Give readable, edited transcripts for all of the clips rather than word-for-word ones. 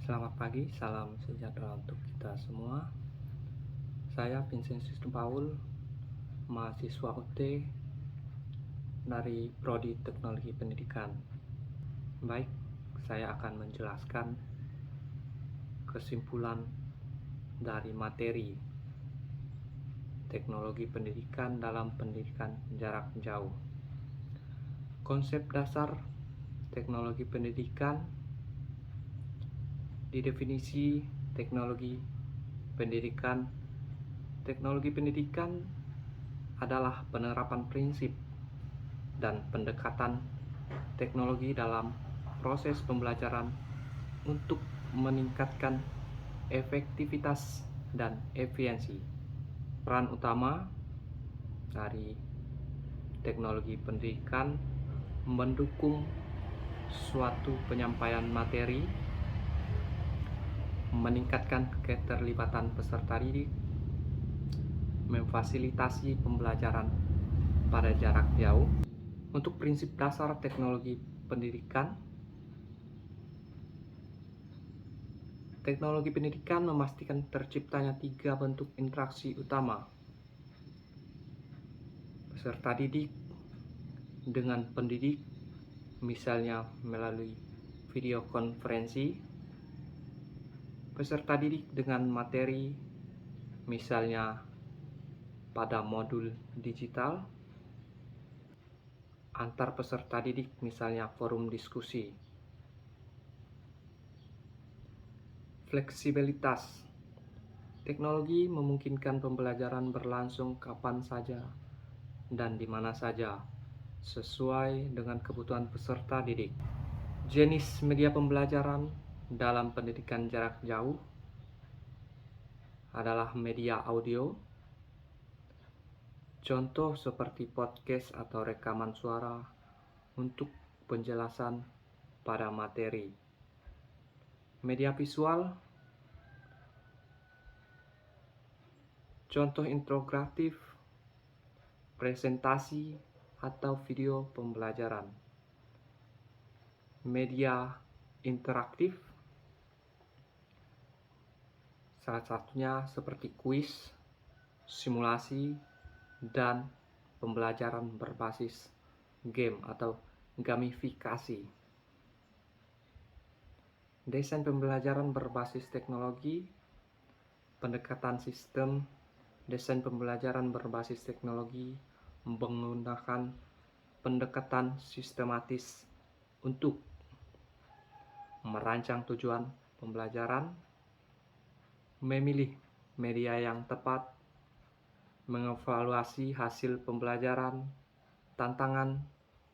Selamat pagi, salam sejahtera untuk kita semua. Saya Vincent Sistem Paul, mahasiswa UT dari Prodi Teknologi Pendidikan. Baik, saya akan menjelaskan kesimpulan dari materi teknologi pendidikan dalam pendidikan jarak jauh. Konsep dasar teknologi pendidikan didefinisi teknologi pendidikan. Teknologi pendidikan adalah penerapan prinsip dan pendekatan teknologi dalam proses pembelajaran untuk meningkatkan efektivitas dan efisiensi. Peran utama dari teknologi pendidikan mendukung suatu penyampaian materi, meningkatkan keterlibatan peserta didik, memfasilitasi pembelajaran pada jarak jauh. Untuk prinsip dasar teknologi pendidikan, teknologi pendidikan memastikan terciptanya 3 bentuk interaksi utama: peserta didik dengan pendidik, misalnya melalui video konferensi; peserta didik dengan materi, misalnya pada modul digital; antar peserta didik, misalnya forum diskusi. Fleksibilitas. Teknologi memungkinkan pembelajaran berlangsung kapan saja dan di mana saja, sesuai dengan kebutuhan peserta didik. Jenis media pembelajaran dalam pendidikan jarak jauh adalah media audio, contoh seperti podcast atau rekaman suara untuk penjelasan pada materi. Media visual, contoh integratif, presentasi, atau video pembelajaran. Media interaktif, salah satunya seperti kuis, simulasi, dan pembelajaran berbasis game atau gamifikasi. Desain pembelajaran berbasis teknologi, pendekatan sistem. Desain pembelajaran berbasis teknologi menggunakan pendekatan sistematis untuk merancang tujuan pembelajaran, memilih media yang tepat, mengevaluasi hasil pembelajaran, tantangan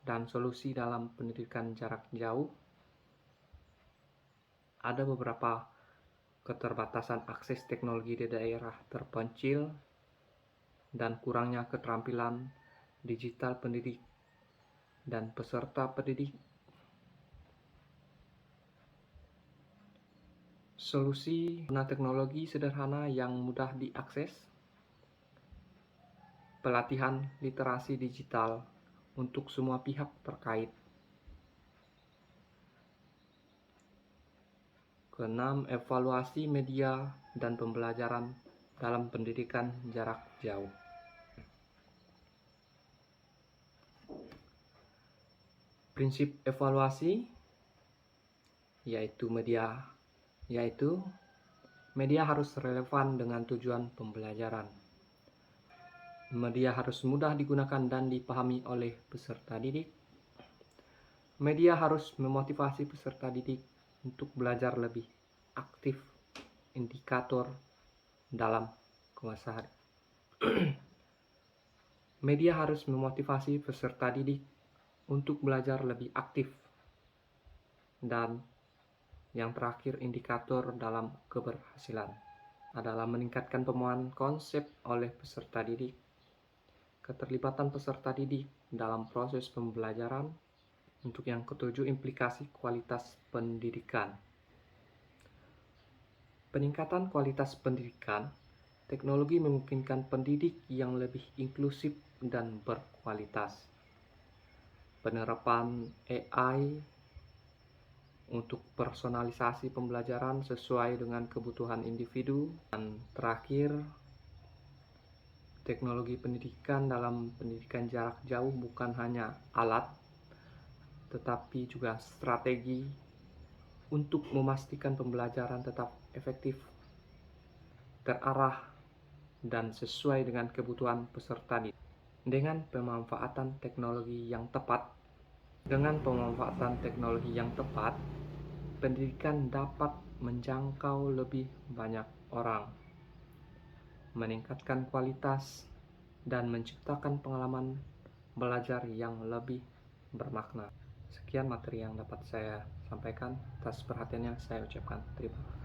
dan solusi dalam pendidikan jarak jauh. Ada beberapa keterbatasan akses teknologi di daerah terpencil dan kurangnya keterampilan digital pendidik dan peserta pendidik. Solusi guna teknologi sederhana yang mudah diakses, pelatihan literasi digital untuk semua pihak terkait. Keenam, evaluasi media dan pembelajaran dalam pendidikan jarak jauh. Prinsip evaluasi yaitu media harus relevan dengan tujuan pembelajaran. Media harus mudah digunakan dan dipahami oleh peserta didik. Media harus memotivasi peserta didik untuk belajar lebih aktif, indikator dalam kemasan. Media harus memotivasi peserta didik untuk belajar lebih aktif. Dan yang terakhir, indikator dalam keberhasilan adalah meningkatkan pemahaman konsep oleh peserta didik, keterlibatan peserta didik dalam proses pembelajaran. Untuk yang ketujuh, implikasi kualitas pendidikan. Peningkatan kualitas pendidikan, teknologi memungkinkan pendidik yang lebih inklusif dan berkualitas. Penerapan AI untuk personalisasi pembelajaran sesuai dengan kebutuhan individu. Dan terakhir, teknologi pendidikan dalam pendidikan jarak jauh bukan hanya alat, tetapi juga strategi untuk memastikan pembelajaran tetap efektif, terarah, dan sesuai dengan kebutuhan peserta didik. Dengan pemanfaatan teknologi yang tepat, pendidikan dapat menjangkau lebih banyak orang, meningkatkan kualitas, dan menciptakan pengalaman belajar yang lebih bermakna. Sekian materi yang dapat saya sampaikan. Atas perhatiannya saya ucapkan terima kasih.